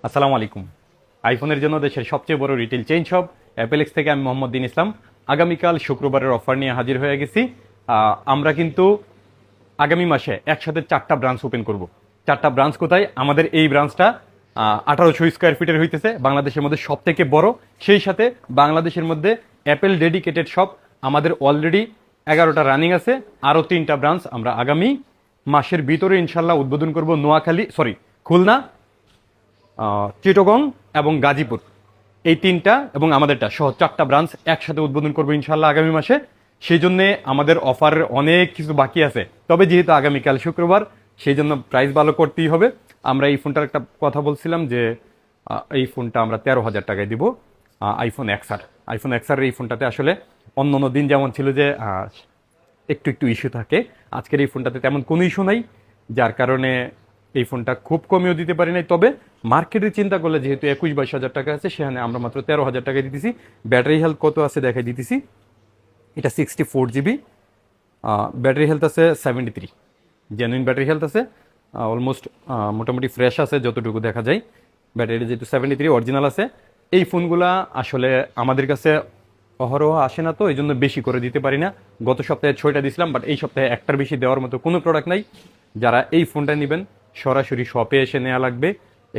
আসসালামু আলাইকুম। আইফোনের জন্য দেশের সবচেয়ে বড় রিটেল চেইন শপ অ্যাপেলেক্স থেকে আমি মোহাম্মদ দিন ইসলাম আগামীকাল শুক্রবারের অফার নিয়ে হাজির হয়ে গেছি। আমরা কিন্তু আগামী মাসে একসাথে 4টা ব্রাঞ্চ ওপেন করব। 4টা ব্রাঞ্চ কোথায়? আমাদের এই ব্রাঞ্চটা 1800 স্কোয়ার ফিটের হইতেছে, বাংলাদেশের মধ্যে সব থেকে বড়। সেই সাথে বাংলাদেশের মধ্যে অ্যাপেল ডেডিকেটেড শপ আমাদের অলরেডি 11টা রানিং আছে। আরও 3টা ব্রাঞ্চ আমরা আগামী মাসের ভিতরে ইনশাল্লাহ উদ্বোধন করব। খুলনা, চিটাগং এবং গাজীপুর, এই 3টা এবং আমাদেরটা সহ 4টা ব্রাঞ্চ একসাথে উদ্বোধন করবো ইনশাল্লাহ আগামী মাসে। সেই জন্য আমাদের অফারের অনেক কিছু বাকি আছে, তবে যেহেতু আগামীকাল শুক্রবার সেই জন্য প্রাইস ভালো করতেই হবে। আমরা এই ফোনটার একটা কথা বলছিলাম যে এই ফোনটা আমরা 13,000 টাকায় দিব। আইফোন এক্সআর এই ফোনটাতে আসলে অন্য অন্য দিন যেমন ছিল যে একটু একটু ইস্যু থাকে, আজকের এই ফোনটাতে তেমন কোনো ইস্যু নাই, যার কারণে এই ফোনটা খুব কমেও দিতে পারি নাই। তবে মার্কেটের চিন্তা করলে যেহেতু 21-22 হাজার টাকা আছে, সেখানে আমরা মাত্র 13,000 টাকায় দিতেছি। ব্যাটারি হেলথ কত আছে দেখাই দিতেছি। এটা 64 জিবি, ব্যাটারি হেলথ আছে 73, জেনুইন ব্যাটারি হেলথ আছে, অলমোস্ট মোটামুটি ফ্রেশ আছে যতটুকু দেখা যায়। ব্যাটারি যেহেতু 73 অরিজিনাল আছে। এই ফোনগুলা আসলে আমাদের কাছে অহরহ আসে না, তো এই জন্য বেশি করে দিতে পারি না। গত সপ্তাহে 6টা দিয়েছিলাম, বাট এই সপ্তাহে একটার বেশি দেওয়ার মতো কোনো প্রোডাক্ট নাই। যারা এই ফোনটা নেবেন সরাসরি শপে এসে নেওয়া লাগবে,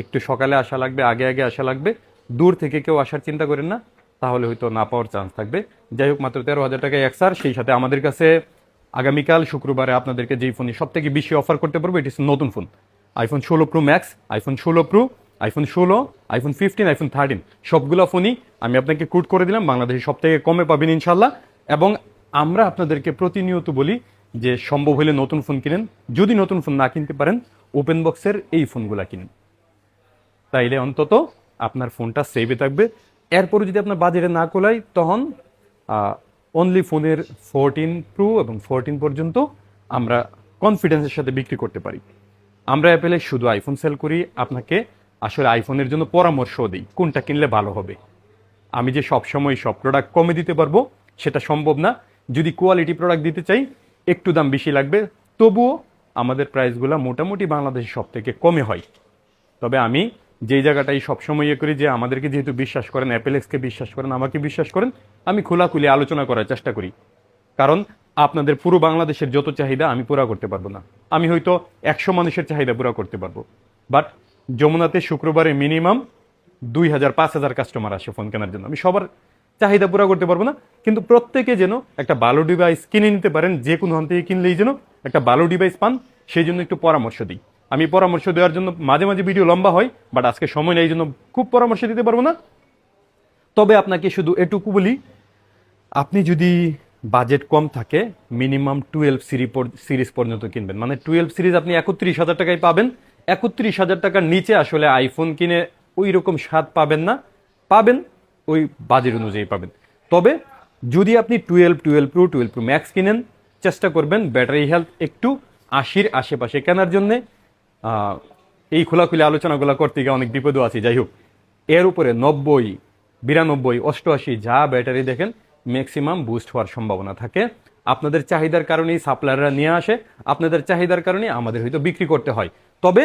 একটু সকালে আসা লাগবে, আগে আগে আসা লাগবে। দূর থেকে কেউ আসার চিন্তা করেন না, তাহলে হয়তো না পাওয়ার চান্স থাকবে। যাই হোক, মাত্র 13,000 টাকায় এক্সআর। সেই সাথে আমাদের কাছে আগামীকাল শুক্রবারে আপনাদেরকে যেই ফোনই সব থেকে বেশি অফার করতে পারবো, এটি নতুন phone iPhone 16 pro max, iPhone 16 pro, iPhone 16, iPhone 15, iPhone 13 সবগুলো ফোনই আমি আপনাকে কোট করে দিলাম। বাংলাদেশে সব থেকে কমে পাবেন ইনশাল্লাহ। এবং আমরা আপনাদেরকে প্রতিনিয়ত বলি যে সম্ভব হলে নতুন ফোন কিনেন, যদি নতুন ফোন না কিনতে পারেন ওপেন বক্সের এই ফোনগুলো কিনেন, তাইলে অন্তত আপনার ফোনটা সেভে থাকবে। এরপরে যদি আপনার বাজেটে না কোলায়, তখন অনলি ফোনের 14 প্রো এবং 14 পর্যন্ত আমরা কনফিডেন্সের সাথে বিক্রি করতে পারি। আমরা অ্যাপেলে শুধু আইফোন সেল করি, আপনাকে আসলে আইফোনের জন্য পরামর্শ দিই কোনটা কিনলে ভালো হবে। আমি যে সবসময় সব প্রোডাক্ট কমে দিতে পারবো সেটা সম্ভব না। যদি কোয়ালিটি প্রোডাক্ট দিতে চাই একটু দাম বেশি লাগবে, তবুও আমাদের প্রাইসগুলো মোটামুটি বাংলাদেশে সব থেকে কমে হয়। তবে আমি যেই জায়গাটাই সবসময় করি যে আমাদেরকে যেহেতু বিশ্বাস করেন, অ্যাপেলেক্সকে বিশ্বাস করেন, আমাকে বিশ্বাস করেন, আমি খোলাখুলি আলোচনা করার চেষ্টা করি। কারণ আপনাদের পুরো বাংলাদেশের যত চাহিদা আমি পুরা করতে পারবো না। আমি হয়তো 100 মানুষের চাহিদা পুরা করতে পারবো, বাট যমুনাতে শুক্রবারে মিনিমাম 2,000-5,000 কাস্টমার আসে ফোন কেনার জন্য। আমি সবার চাহিদা পুরা করতে পারবো না, কিন্তু প্রত্যেকে যেন একটা ভালো ডিভাইস কিনে নিতে পারেন, যে কোনো হান থেকে কিনলেই যেন একটা ভালো ডিভাইস পান, সেই জন্য একটু পরামর্শ দিই। আমি পরামর্শ দেওয়ার জন্য মাঝে মাঝে ভিডিও লম্বা হয়, বাট আজকে সময় নেই, এই জন্য খুব পরামর্শ দিতে পারবো না। তবে আপনাকে শুধু এটুকু বলি, আপনি যদি বাজেট কম থাকে মিনিমাম 12 সিরিজ পর্যন্ত কিনবেন। মানে 12 সিরিজ আপনি 31,000 টাকায় পাবেন। 31,000 টাকার নিচে আসলে আইফোন কিনে ওই রকম স্বাদ পাবেন না, পাবেন ওই বাজেট অনুযায়ী পাবেন। তবে যদি আপনি 12 প্রো, 12 প্রো ম্যাক্স কিনেন, চেষ্টা করবেন ব্যাটারি হেলথ একটু 80-র আশেপাশে কেনার জন্যে। এই খোলাখুলি আলোচনাগুলো করতে গিয়ে অনেক বিপদও আছে। যাই হোক, এর উপরে 90, 92, 88 যা ব্যাটারি দেখেন ম্যাক্সিমাম বুস্ট হওয়ার সম্ভাবনা থাকে। আপনাদের চাহিদার কারণেই সাপ্লায়াররা নিয়ে আসে, আপনাদের চাহিদার কারণে আমাদের হয়তো বিক্রি করতে হয়। তবে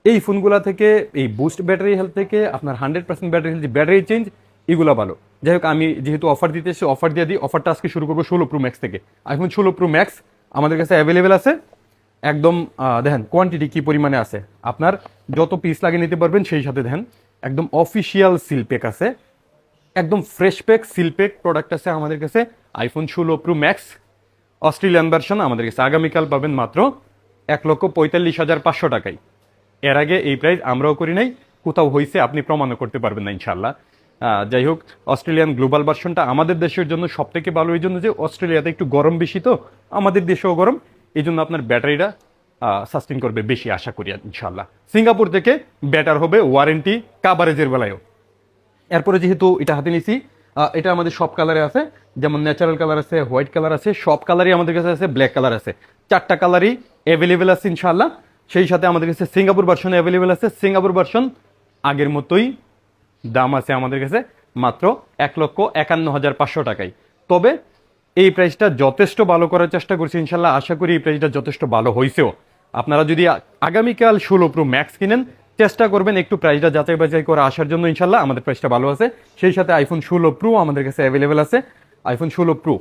এই ফোনগুলা থেকে, এই বুস্ট ব্যাটারি হেলথ থেকে আপনার 100% ব্যাটারি হেলথ, ব্যাটারি চেঞ্জ, এগুলো ভালো। যাই হোক, আমি যেহেতু অফার দিতে এসেছি, অফার দিয়ে দিই। অফারটা আজকে শুরু করবো 16 প্রো ম্যাক্স থেকে। আইফোন 16 প্রো ম্যাক্স আমাদের কাছে অ্যাভেলেবেল আছে একদম। দেখেন কোয়ান্টিটি কি পরিমাণে আছে, আপনার যত পিস লাগে নিতে পারবেন। সেই সাথে দেখেন একদম অফিসিয়াল সিল প্যাক আছে, একদম fresh pack seal pack product আছে আমাদের কাছে। IPhone 16 pro max Australian version আমাদের কাছে আগামীকাল পাবেন মাত্র 1,45,500 টাকায়। এর আগে এই প্রাইস আমরাও করি নাই, কোথাও হয়েছে আপনি প্রমাণও করতে পারবেন না ইনশাল্লাহ। যাই হোক, অস্ট্রেলিয়ান গ্লোবাল ভার্সনটা আমাদের দেশের জন্য সব থেকে ভালো, এই জন্য যে অস্ট্রেলিয়াতে একটু গরম বেশি, তো আমাদের দেশেও গরম, এই জন্য আপনার ব্যাটারিটা সাস্টেন করবে বেশি, আশা করি ইনশাল্লাহ। সিঙ্গাপুর থেকে বেটার হবে ওয়ারেন্টি কাভারেজের বেলায়ও। এরপরে যেহেতু এটা হাতে নিছি, এটা আমাদের সব কালারে আছে, যেমন ন্যাচারাল কালার আছে, হোয়াইট কালার আছে, সব কালারই আমাদের কাছে আছে, ব্ল্যাক কালার আছে, 4টা কালারই অ্যাভেলেবেল আছে ইনশাল্লাহ। সেই সাথে আমাদের কাছে সিঙ্গাপুর ভার্সন অ্যাভেলেবেল আছে। সিঙ্গাপুর ভার্সন আগের মতোই দাম আছে আমাদের কাছে মাত্র 1,51,500 টাকায়। তবে এই প্রাইসটা যথেষ্ট ভালো করার চেষ্টা করছি ইনশাল্লাহ, আশা করি এই প্রাইসটা যথেষ্ট ভালো হয়েছেও। আপনারা যদি আগামীকাল 16 প্রো ম্যাক্স কিনেন, চেষ্টা করবেন একটু প্রাইসটা যাচাই বাছাই করে আসার জন্য। ইনশাল্লাহ আমাদের প্রাইসটা ভালো আছে। সেই সাথে আইফোন 16 প্রো আমাদের কাছে অ্যাভেলেবেল আছে। আইফোন 16 প্রো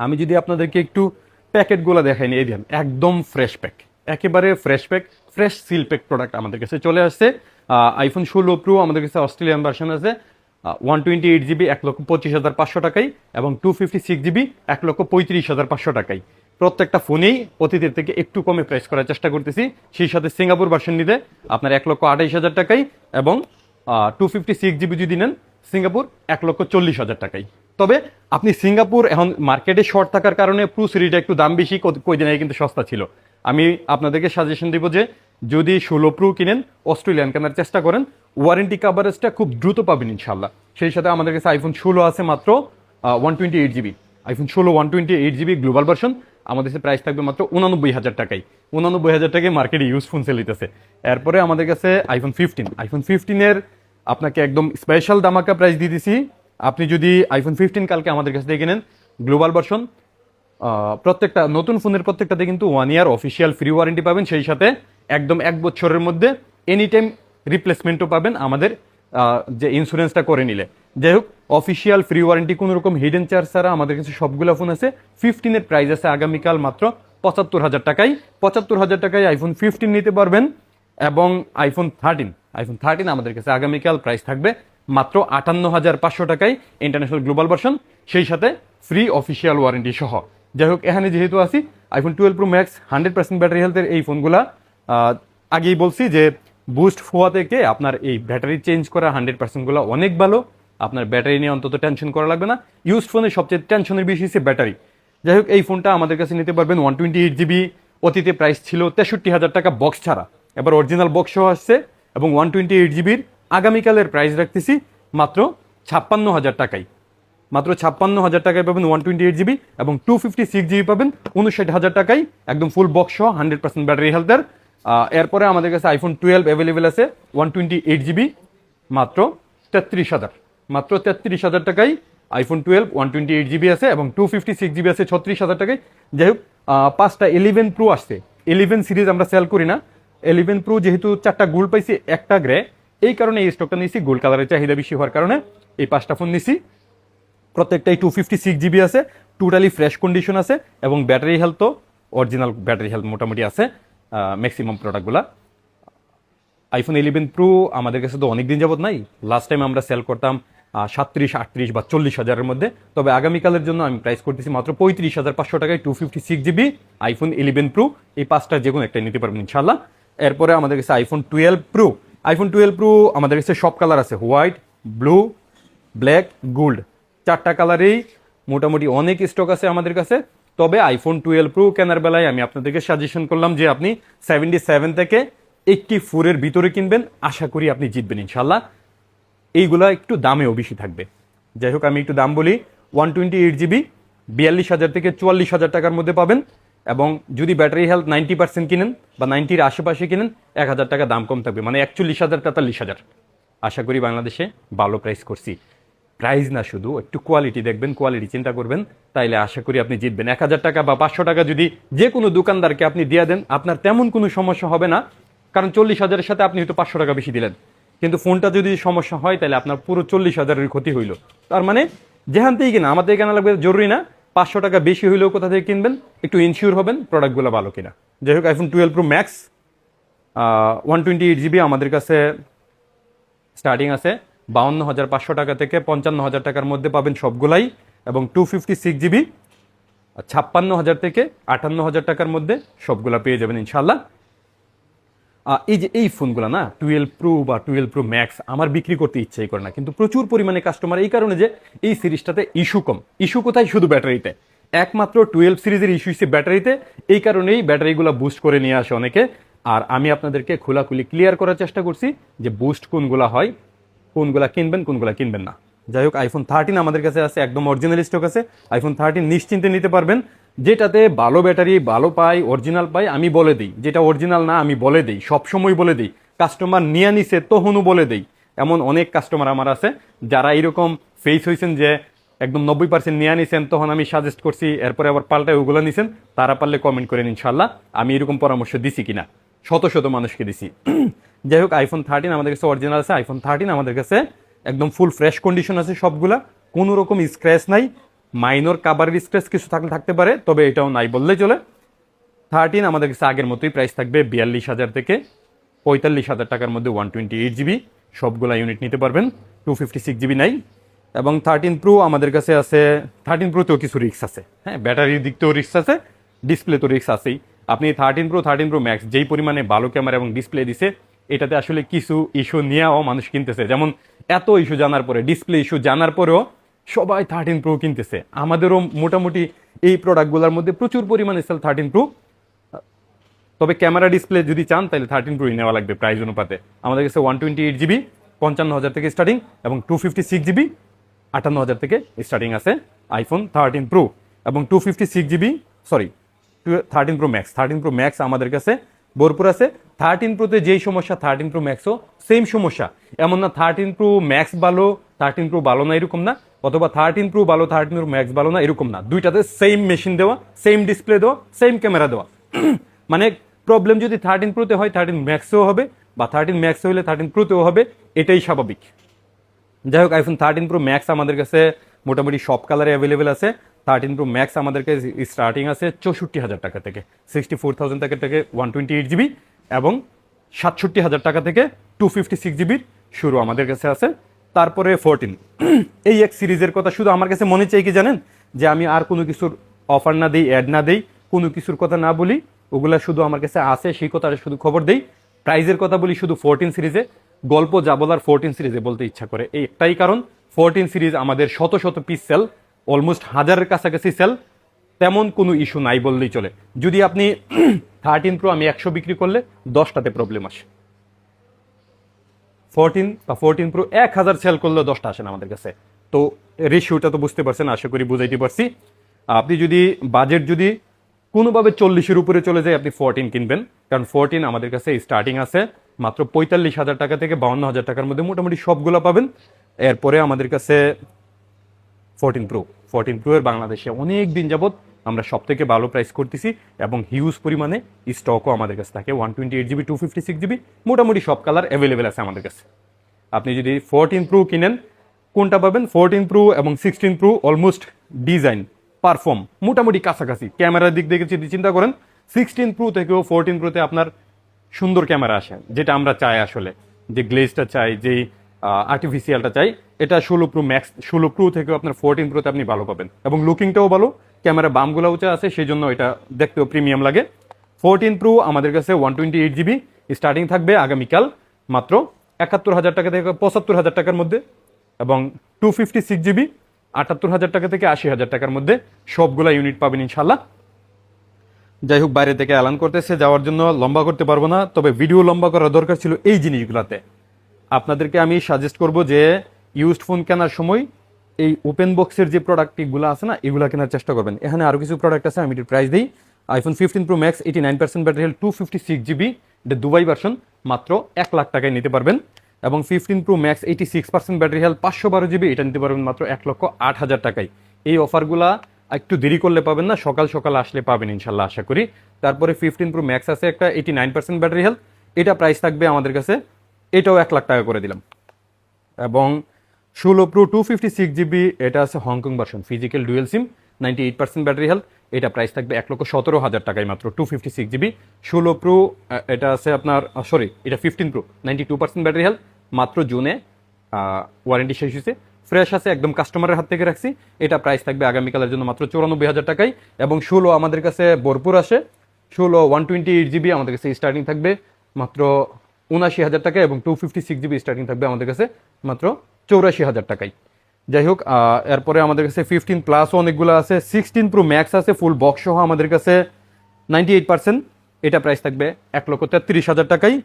আমি যদি আপনাদেরকে একটু প্যাকেটগুলো দেখাই নিয়ে দিন, একদম ফ্রেশ প্যাক, একেবারে fresh pack, fresh seal pack product আমাদের কাছে চলে আসছে। আইফোন 16 প্রো আমাদের কাছে অস্ট্রেলিয়ান ভার্সন আছে 128GB 1,25,500 টাকায়, এবং 256GB 1,35,500 টাকায়। প্রত্যেকটা ফোনেই অতীতের থেকে একটু কমে প্রাইস করার চেষ্টা করতেছি। সেই সাথে সিঙ্গাপুর ভার্সন নিলে আপনার 1,28,000 টাকায়, এবং 256GB যদি নেন সিঙ্গাপুর 1,40,000 টাকায়। তবে আপনি সিঙ্গাপুর এখন মার্কেটে শর্ট থাকার কারণে প্রো সিরিজটা একটু দাম বেশি, কয়দিন আগে কিন্তু সস্তা ছিল। আমি আপনাদেরকে সাজেশন দিব যে যদি 16 প্রো কিনেন অস্ট্রেলিয়ান কেনার চেষ্টা করেন, ওয়ারেন্টি কাভারেজটা খুব দ্রুত পাবেন ইনশাল্লাহ। সেই সাথে আমাদের কাছে আইফোন 16 আছে মাত্র 128GB। IPhone 16 128GB global version আমাদের কাছে প্রাইস থাকবে মাত্র 89,000 টাকায়। 89,000 টাকায় মার্কেটে ইউজ ফোন সেল হইতেছে। এরপরে আমাদের কাছে আইফোন 15 আপনাকে একদম স্পেশাল দামাকা প্রাইস দিয়ে দিছি। আপনি যদি আইফোন 15 কালকে আমাদের কাছে দেখে নেন গ্লোবাল ভার্সন, প্রত্যেকটা নতুন ফোনের প্রত্যেকটাতে কিন্তু 1 ইয়ার অফিসিয়াল ফ্রি ওয়ারেন্টি পাবেন। সেই সাথে একদম 1 বছরের মধ্যে এনি টাইম রিপ্লেসমেন্টও পাবেন আমাদের যে ইন্স্যুরেন্সটা করে নিলে। যাই হোক, অফিসিয়াল ফ্রি ওয়ারেন্টি কোনো রকম হিডেন চার্জ ছাড়া আমাদের কাছে সবগুলো ফোন আছে। 15 প্রাইস আছে আগামীকাল মাত্র 75,000 টাকায়। 75,000 টাকায় আইফোন 15 নিতে পারবেন। এবং আইফোন 13 আমাদের কাছে আগামীকাল প্রাইস থাকবে মাত্র 58,500 টাকায়, ইন্টারন্যাশনাল গ্লোবাল ভার্সন, সেই সাথে ফ্রি অফিসিয়াল ওয়ারেন্টি সহ। যাই হোক, এখানে যেহেতু আছি আইফোন 12 প্রো ম্যাক্স 100% ব্যাটারি হেলথের এই ফোনগুলা, আগেই বলছি যে বুস্ট ফোয়া থেকে আপনার এই ব্যাটারি চেঞ্জ করা 100% গুলো অনেক ভালো। আপনার ব্যাটারি নিয়ে অন্তত টেনশন করা লাগবে না। ইউজড ফোনের সবচেয়ে টেনশনের বিষয় হচ্ছে ব্যাটারি। যাই হোক, এই ফোনটা আমাদের কাছে নিতে পারবেন 128GB। অতীতে প্রাইস ছিল 63,000 টাকা বক্স ছাড়া, এবার অরিজিনাল বক্স সহ আসছে। এবং 128GBর আগামীকালের প্রাইস রাখতেছি মাত্র 56,000 টাকায়। মাত্র 56,000 টাকায় পাবেন 128GB, এবং 256GB পাবেন 59,000 টাকায়, একদম ফুল বক্স সহ 100% ব্যাটারি হেলথের। এরপরে আমাদের কাছে আইফোন 12 অ্যাভেলেবেল আছে 128GB মাত্র 33,000 টাকায়। আইফোন 12 128GB আছে, এবং 256GB আছে 36,000 টাকায়। যাই হোক, 5টা 11 প্রো আসছে। 11 সিরিজ আমরা সেল করি না। 11 প্রো যেহেতু 4টা গোল্ড পাইছি, একটা গ্রে, এই কারণে এই স্টকটা নিয়েছি। গোল্ড কালারের চাহিদা বেশি হওয়ার কারণে এই 5টা ফোন নিছি। প্রত্যেকটাই 256GB আছে, টোটালি ফ্রেশ কন্ডিশন আছে, এবং ব্যাটারি হেলথ তো অরিজিনাল ব্যাটারি হেলথ মোটামুটি আছে ম্যাক্সিমাম প্রোডাক্টগুলা। আইফোন 11 প্রো আমাদের কাছে তো অনেকদিন যাবত নাই। লাস্ট টাইম আমরা সেল করতাম 37, 38 বা 40,000-এর মধ্যে। তবে আগামীকালের জন্য আমি প্রাইস করতেছি মাত্র 35,500 টাকায় 256GB আইফোন 11 প্রো। এই 5টার যে কোনো একটাই নিতে পারবেন ইনশাল্লাহ। এরপরে আমাদের কাছে আইফোন 12 প্রো। আইফোন 12 প্রো আমাদের কাছে সব কালার আছে, হোয়াইট, ব্লু, ব্ল্যাক, গোল্ড, 4টা কালারেই মোটামুটি অনেক স্টক আছে আমাদের কাছে। তবে আইফোন 12 প্রো কেনার বেলায় আমি আপনাদেরকে সাজেশন করলাম যে আপনি 77 থেকে 84-এর ভিতরে কিনবেন, আশা করি আপনি জিতবেন ইনশাল্লাহ। এইগুলা একটু দামেও বেশি থাকবে। যাই হোক, আমি একটু দাম বলি। 128GB 42,000 থেকে 44,000 টাকার মধ্যে পাবেন, এবং যদি ব্যাটারি হেলথ 90% কিনেন বা 90-র আশেপাশে কিনেন 1,000 টাকা দাম কম থাকবে, মানে 41,000 43,000। আশা করি বাংলাদেশে ভালো প্রাইস করছি। প্রাইস না, শুধু একটু কোয়ালিটি দেখবেন, কোয়ালিটি চিন্তা করবেন, তাইলে আশা করি আপনি জিতবেন। 1,000 টাকা বা 500 টাকা যদি যে কোনো দোকানদারকে আপনি দিয়ে দেন, আপনার তেমন কোনো সমস্যা হবে না। কারণ 40,000-এর সাথে আপনি হয়তো 500 টাকা বেশি দিলেন, কিন্তু ফোনটা যদি সমস্যা হয় তাহলে আপনার পুরো 40,000-এর ক্ষতি হইল। তার মানে যেখান থেকেই কিনা, আমাদের কেনা লাগবে জরুরি না, 500 টাকা বেশি হইলেও কোথা থেকে কিনবেন, একটু ইনশিওর হবেন প্রোডাক্টগুলো ভালো কিনা। যাই হোক, আইফোন 12 প্রো ম্যাক্স 128GB আমাদের কাছে স্টার্টিং আছে 52,500 টাকা থেকে 55,000 টাকার মধ্যে পাবেন সবগুলাই, এবং 256GB 56,000 থেকে 58,000 টাকার মধ্যে সবগুলা পেয়ে যাবেন ইনশাল্লাহ। এই যে এই ফোনগুলো না 12 প্রো বা 12 প্রো ম্যাক্স আমার বিক্রি করতে ইচ্ছাই করে না, কিন্তু প্রচুর পরিমাণে কাস্টমার, এই কারণে যে এই সিরিজটাতে ইস্যু কম। ইস্যু কোথায়? শুধু ব্যাটারিতে। একমাত্র 12 সিরিজের ইস্যু হচ্ছে ব্যাটারিতে। এই কারণেই ব্যাটারিগুলো বুস্ট করে নিয়ে আসে অনেকে। আর আমি আপনাদেরকে খোলাখুলি ক্লিয়ার করার চেষ্টা করছি যে বুস্ট কোনগুলা হয়, কোনগুলা কিনবেন, কোনগুলা কিনবেন না। যাই হোক, আইফোন 13 আমাদের কাছে আছে, একদম অরিজিনাল স্টক আছে। আইফোন 13 নিশ্চিন্তে নিতে পারবেন, যেটাতে ভালো ব্যাটারি, ভালো পাই, অরিজিনাল পাই। আমি বলে দিই যেটা অরিজিনাল না, আমি বলে দিই, সবসময় বলে দিই। কাস্টমার নিয়ে নিছে তখনও বলে দিই। এমন অনেক কাস্টমার আমার আছে যারা এরকম ফেস হয়েছেন যে একদম 90% নিয়ে নিছেন, তখন আমি সাজেস্ট করছি, এরপরে আবার পাল্টায় ওগুলো নিছেন। তারা পারলে কমেন্ট করেন ইনশাল্লাহ আমি এরকম পরামর্শ দিছি কিনা, শত শত মানুষকে দিছি। যাই হোক আইফোন 13 আমাদের কাছে অরিজিনাল আছে, আইফোন 13 আমাদের কাছে একদম ফুল ফ্রেশ কন্ডিশন আছে সবগুলা, কোনো রকম স্ক্র্যাচ নাই, মাইনর কাভারের স্ক্র্যাচ কিছু থাকলে থাকতে পারে, তবে এটাও নাই বললেই চলে। 13 আমাদের কাছে আগের মতোই প্রাইস থাকবে 42,000 থেকে 45,000 টাকার মধ্যে 128GB সবগুলা ইউনিট নিতে পারবেন, 256GB নাই। এবং 13 প্রো আমাদের কাছে আছে, 13 প্রোতেও কিছু রিস্ক আছে, হ্যাঁ ব্যাটারির দিক থেকেও রিস্ক আছে, ডিসপ্লে তো রিস্ক আছেই। আপনি 13 প্রো ম্যাক্স যেই পরিমাণে ভালো ক্যামেরা এবং ডিসপ্লে দিছে, এটাতে আসলে কিছু ইস্যু নিয়েও মানুষ কিনতেছে, যেমন এত ইস্যু জানার পরে, ডিসপ্লে ইস্যু জানার পরেও সবাই 13 প্রো কিনতেছে। আমাদেরও মোটামুটি এই প্রোডাক্টগুলোর মধ্যে প্রচুর পরিমাণে সেল 13 প্রো। তবে ক্যামেরা ডিসপ্লে যদি চান তাহলে 13 প্রোই নেওয়া লাগবে প্রাইস অনুপাতে। আমাদের কাছে 128GB 55,000 থেকে স্টার্টিং, এবং 256GB 58,000 থেকে স্টার্টিং আছে আইফোন 13 প্রো। এবং 256GB sorry 13 pro max, 13 pro max আমাদের কাছে ভরপুর আছে। 13 প্রোতে যেই সমস্যা 13 প্রো ম্যাক্সও সেম সমস্যা, এমন না 13 প্রো ম্যাক্স ভালো 13 প্রো ভালো না এরকম না, অথবা 13 প্রো ভালো 13 প্রো ম্যাক্স ভালো না এরকম না, দুইটাতে সেম মেশিন দেওয়া, সেম ডিসপ্লে দেওয়া, সেম ক্যামেরা দেওয়া। মানে প্রবলেম যদি 13 প্রোতে হয় 13 ম্যাক্সেও হবে, বা 13 ম্যাক্স হলে 13 প্রোতেও হবে, এটাই স্বাভাবিক। যাই হোক আইফোন 13 প্রো ম্যাক্স আমাদের কাছে মোটামুটি সব কালারে অ্যাভেলেবেল আছে। 13 প্রো ম্যাক্স আমাদের কাছে স্টার্টিং আছে 64,000 টাকা থেকে, 64,000 টাকা থেকে 128GB, এবং 67,000 টাকা থেকে 256GB শুরু আমাদের কাছে আছে। তারপরে 14 এই এক সিরিজের কথা শুধু আমার কাছে মনে চাই কি জানেন, যে আমি আর কোনো কিছুর অফার না দিই, অ্যাড না দিই, কোনো কিছুর কথা না বলি, ওগুলা শুধু আমার কাছে আছে সেই কথাটা শুধু খবর দেই। প্রাইজের কথা বলি শুধু 14 সিরিজে, গল্প যা বলার 14 সিরিজে বলতে ইচ্ছা করে, এই একটাই কারণ 14 সিরিজ আমাদের শত শত পিস সেল, অলমোস্ট 1000-এর কাছাকাছি সেল, তেমন কোনো ইস্যু নাই বললেই চলে। যদি আপনি 13 প্রো আমি 100 বিক্রি করলে 10টাতে প্রবলেম আসে, 14 বা 14 প্রো 1000 সেল করলে 10টা আসে না আমাদের কাছে। তো রেশিওটা তো বুঝতে পারছেন, আশা করি বুঝাইতে পারছি। আপনি যদি বাজেট যদি কোনোভাবে 40-এর উপরে চলে যায় আপনি 14 কিনবেন, কারণ 14 আমাদের কাছে স্টার্টিং আছে মাত্র 45,000 টাকা থেকে 52,000 টাকার মধ্যে মোটামুটি সবগুলো পাবেন। এরপরে আমাদের কাছে 14 প্রো এর বাংলাদেশে অনেক দিন যাবত আমরা সব থেকে ভালো প্রাইস করতেছি, এবং হিউজ পরিমাণে স্টকও আমাদের কাছে থাকে। 128GB 256GB মোটামুটি সব কালার অ্যাভেলেবেল আছে আমাদের কাছে। আপনি যদি 14 প্রো কিনেন কোনটা পাবেন, 14 প্রো এবং 16 প্রো অলমোস্ট ডিজাইন পারফর্ম মোটামুটি কাছাকাছি। ক্যামেরার দিক থেকে যদি চিন্তা করেন 16 প্রো থেকেও 14 প্রোতে আপনার সুন্দর ক্যামেরা আসে, যেটা আমরা চাই আসলে, যে গ্লেজটা চাই, যে আর্টিফিশিয়ালটা চাই, এটা 16 প্রো ম্যাক্স, 16 প্রো থেকেও আপনার 14 প্রোতে আপনি ভালো পাবেন, এবং লুকিংটাও ভালো, ক্যামেরা বামগুলো উঁচা আছে, সেই জন্য এটা দেখতেও প্রিমিয়াম লাগে। 14 প্রো আমাদের কাছে 128GB স্টার্টিং থাকবে আগামীকাল মাত্র 71,000 টাকা থেকে 75,000 টাকার মধ্যে, এবং 256GB 78,000 টাকা থেকে 80,000 টাকার মধ্যে সবগুলা ইউনিট পাবেন ইনশাল্লাহ। যাই হোক বাইরে থেকে এলান করতেছে যাওয়ার জন্য, লম্বা করতে পারবো না, তবে ভিডিও লম্বা করার দরকার ছিল এই জিনিসগুলোতে। আপনাদেরকে আমি সাজেস্ট করব যে ইউজড ফোন কেনার সময় এই ওপেন বক্সের যে প্রোডাক্টগুলো আছে না, এগুলো কেনার চেষ্টা করবেন। এখানে আরও কিছু প্রোডাক্ট আছে, আমি এটির প্রাইস দিই। IPhone 15 pro max 89% battery health 256GB, এটা দুবাই ভার্সন, মাত্র 1 লাখ টাকায় নিতে পারবেন। এবং 15 pro max 86% battery health 512GB, এটা নিতে পারবেন মাত্র 1,08,000 টাকায়। এই অফারগুলা একটু দেরি করলে পাবেন না, সকাল সকাল আসলে পাবেন ইনশাল্লাহ আশা করি। তারপরে 15 প্রো ম্যাক্স আছে একটা 89% ব্যাটারি হেলথ, এটা প্রাইস থাকবে আমাদের কাছে, এটাও 1 লাখ টাকা করে দিলাম। এবং 16 প্রো 256GB, এটা আছে হংকং ভার্সন, ফিজিক্যাল ডুয়েল সিম, 98% ব্যাটারি হেলথ, এটা প্রাইস থাকবে 1,17,000 টাকায় মাত্র 256GB। 16 প্রো এটা আছে আপনার সরি এটা 15 প্রো 92% ব্যাটারি হেলথ, মাত্র জুনে ওয়ারেন্টি শেষ হয়েছে, ফ্রেশ আছে একদম, কাস্টমারের হাত থেকে রাখছি, এটা প্রাইস থাকবে আগামীকালের জন্য মাত্র 94,000 টাকায়। এবং 16 আমাদের কাছে ভরপুর আসে, 16 128GB আমাদের কাছে স্টার্টিং থাকবে মাত্র 79,000 টাকা, এবং 256GB স্টার্টিং থাকবে আমাদের কাছে মাত্র 84,000 টাকায়। যাই হোক এরপরে আমাদের কাছে 15 প্লাস অনেকগুলো আছে, 16 প্রো ম্যাক্স আছে ফুল বক্স সহ আমাদের কাছে 98%, এটা প্রাইস থাকবে 1,33,000 টাকায়।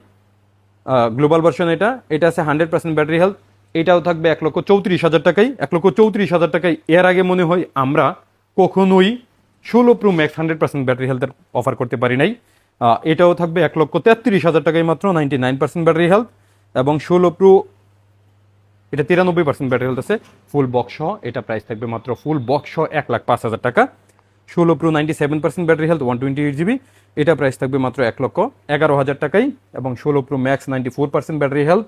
গ্লোবাল ভার্সন এটা, এটা আছে 100% ব্যাটারি হেলথ, এটাও থাকবে 1,34,000 টাকায়, 1,34,000 টাকায়। এর আগে মনে হয় আমরা কখনোই 16 প্রো ম্যাক্স 100% ব্যাটারি হেলথের অফার করতে পারি নাই। এটাও থাকবে 1,33,000 টাকায় মাত্র, 99% ব্যাটারি হেলথ। এবং 16 প্রো এটা 93% ব্যাটারি হেলথ আছে ফুল বক্স সহ, এটা প্রাইস থাকবে মাত্র ফুল বক্স সহ 1,05,000 টাকা। 16 প্রো 97% ব্যাটারি হেলথ 128 GB, এটা প্রাইস থাকবে মাত্র 1,11,000 টাকায়। এবং 16 প্রো ম্যাক্স 94% ব্যাটারি হেলথ,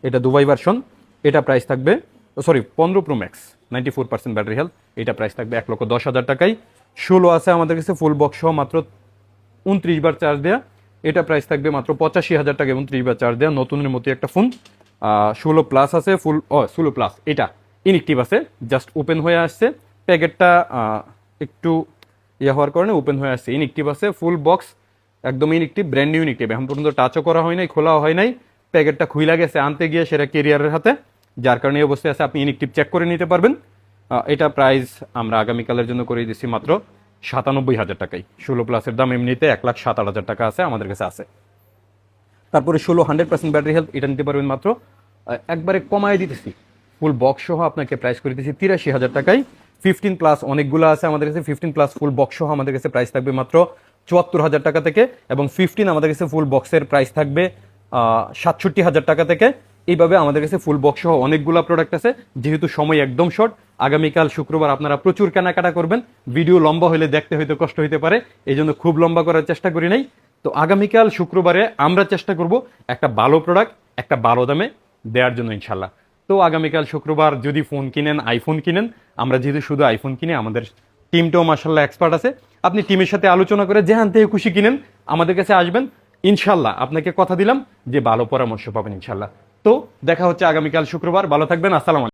এটা দুবাই ভার্সন, এটা প্রাইস থাকবে 15 প্রো ম্যাক্স 94% ব্যাটারি হেলথ, এটা প্রাইস থাকবে 1,10,000 টাকায়। 16 আছে আমাদের কাছে ফুল বক্স সহ মাত্র 29 বার চার্জ দেয়া, এটা প্রাইস থাকবে মাত্র 85,000 টাকা এবং 30 বার চার্জ দেয়া, নতুনের মতো একটা ফোন। 16 প্লাস আছে ফুল 16 প্লাস, এটা ইনএক্টিভ আছে, জাস্ট ওপেন হয়ে আসছে, প্যাকেটটা একটু ইয়ে হওয়ার কারণে ওপেন হয়ে আসছে। ইনএক্টিভ আছে, ফুল বক্স একদম ইনএক্টিভ, ব্র্যান্ড নিউ ইনএক্টিভ, এখন পর্যন্ত টাচও করা হয় নাই, খোলাও হয় নাই, প্যাকেটটা খুইলা গেছে আনতে গিয়ে সেটা কেরিয়ারের হাতে, যার কারণে এই অবস্থায় আছে। আপনি ইনএক্টিভ চেক করে নিতে পারবেন। এটা প্রাইস আমরা আগামীকালের জন্য করে দিচ্ছি মাত্র 97,000 টাকায়। 16 প্লাসের দাম এমনিতে 1,07,000 টাকা আছে, আমাদের কাছে আছে। তারপরে 16 100% ব্যাটারি হেলথ, এটা নিতে পারবেন মাত্র একবারে কমায় দিতেছি, ফুল বক্স সহ আপনাকে প্রাইস করে দিতেছি 83,000 টাকায়। 15 প্লাস অনেকগুলো আছে আমাদের কাছে, 15 প্লাস ফুল বক্স সহ আমাদের কাছে প্রাইস থাকবে মাত্র 74,000 টাকা থেকে, এবং 15 আমাদের কাছে ফুল বক্সের প্রাইস থাকবে 67,000 টাকা থেকে। এইভাবে আমাদের কাছে ফুল বক্স সহ অনেকগুলো প্রোডাক্ট আছে। যেহেতু সময় একদম শর্ট, আগামীকাল শুক্রবার আপনারা প্রচুর কেনাকাটা করবেন, ভিডিও লম্বা হলে দেখতে হয়তো কষ্ট হইতে পারে, এই জন্য খুব লম্বা করার চেষ্টা করি নাই। তো আগামীকাল শুক্রবারে আমরা চেষ্টা করব একটা ভালো প্রোডাক্ট একটা ভালো দামে দেওয়ার জন্য ইনশাল্লাহ। তো আগামীকাল শুক্রবার যদি ফোন কিনেন, আইফোন কিনেন, আমরা যেহেতু শুধু আইফোন কিনে, আমাদের টিমটাও মার্শাল্লাহ এক্সপার্ট আছে, আপনি টিমের সাথে আলোচনা করে যেখান থেকে খুশি কিনেন আমাদের কাছে আসবেন, ইনশাল্লাহ আপনাকে কথা দিলাম যে ভালো পরামর্শ পাবেন ইনশাল্লাহ। তো দেখা হচ্ছে আগামীকাল শুক্রবার, ভালো থাকবেন, আসসালাম আলাইকুম।